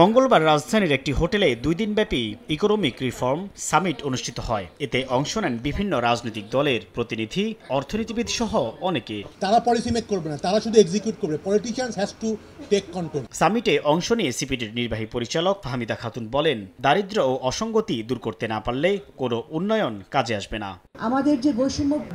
মঙ্গলবার রাজধানীর একটি হোটেলে 2 দিনব্যাপী ইকোনমিক রিফর্ম সামিট অনুষ্ঠিত হয়। এতে অংশ নেন বিভিন্ন রাজনৈতিক দলের প্রতিনিধি, অর্থনীতিবিদ সহ অনেকে। তারা পলিসি মেক করবে না, তারা শুধু এক্সিকিউট করবে। Politicians has to take control. সামিটে অংশ নিয়ে সিপিডির নির্বাহী পরিচালক ফাহমিদা খাতুন বলেন, দারিদ্র্য ও অসঙ্গতি দূর করতে না পারলে কোনো উন্নয়ন কাজে আসবে না। আমাদের যে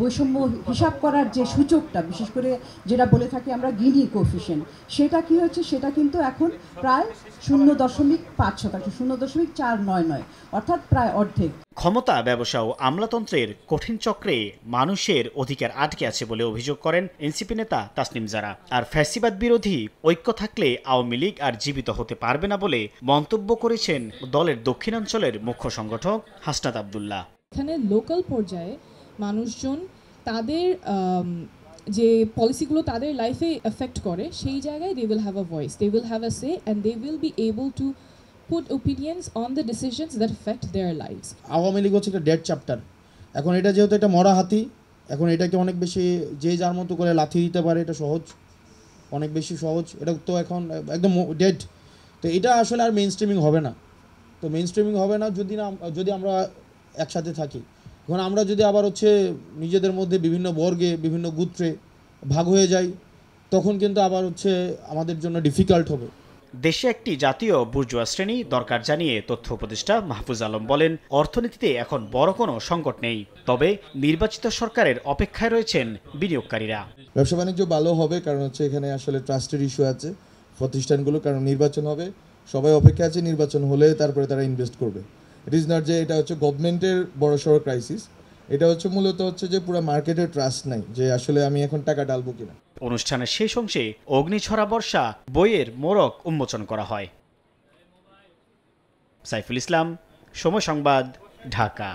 বৈষম্য হিসাব করার যে সূচকটা, বিশেষ করে যেটা বলে থাকি আমরা গিনি কোএফিশিয়েন্ট, সেটা কি হচ্ছে, সেটা কিন্তু এখন প্রায় 0.5%, 0.499, অর্থাৎ প্রায় অর্ধেক। ক্ষমতা, ব্যবসা ও আমলাতন্ত্রের কঠিন চক্রে মানুষের অধিকার আটকে আছে বলে অভিযোগ করেন এনসিপি নেতা তাসনিম জারা। আর ফ্যাসিবাদ বিরোধী ঐক্য থাকলে আওয়ামী লীগ আর জীবিত হতে পারবে না বলে মন্তব্য করেছেন দলের দক্ষিণাঞ্চলের মুখ্য সংগঠক হাসনাত আব্দুল্লাহ। এখানে লোকাল পর্যায়ে মানুষজন তাদের যে পলিসিগুলো তাদের লাইফে এফেক্ট করে, সেই জায়গায় they will have a voice, they will have a say, and they will be able to put opinions on the decisions that affect their lives. Awami League হচ্ছে একটা ডেড চ্যাপ্টার। এখন এটা যেহেতু এটা মরা হাতি, এখন এটাকে অনেক বেশি যে যার মতো করে লাথি দিতে পারে, এটা সহজ, অনেক বেশি সহজ। এটা তো এখন একদম ডেড। তো এটা আসলে আর মেইন স্ট্রিমিং হবে না। তো মেইন স্ট্রিমিং হবে না যদি আমরা একসাথে থাকি। এখন আমরা যদি আবার হচ্ছে নিজেদের মধ্যে বিভিন্ন বর্গে, বিভিন্ন গোত্রে ভাগ হয়ে যাই, তখন কিন্তু আবার হচ্ছে আমাদের জন্য ডিফিকাল্ট হবে। দেশে একটি জাতীয় বুর্জোয়া শ্রেণী দরকার জানিয়ে তথ্য উপদেষ্টা মাহফুজ আলম বলেন, অর্থনীতিতে এখন বড় কোনো সংকট নেই, তবে নির্বাচিত সরকারের অপেক্ষায় রয়েছেন বিনিয়োগকারীরা। ব্যবসা বাণিজ্য ভালো হবে, কারণ হচ্ছে এখানে আসলে ট্রাস্টের ইস্যু আছে প্রতিষ্ঠানগুলো, কারণ নির্বাচন হবে, সবাই অপেক্ষা আছে নির্বাচন হলে তারপরে তারা ইনভেস্ট করবে। ইট ইজ নট যে এটা হচ্ছে গভর্নমেন্টের বড়সড় ক্রাইসিস, এটা হচ্ছে মূলত হচ্ছে যে পুরো মার্কেটের ট্রাস্ট নাই যে আসলে আমি এখন টাকা ডালবো কিনা। অনুষ্ঠানের শেষ অংশে অগ্নিছড়া বর্ষা বইয়ের মোড়ক উন্মোচন করা হয়। সাইফুল ইসলাম, সময় সংবাদ, ঢাকা।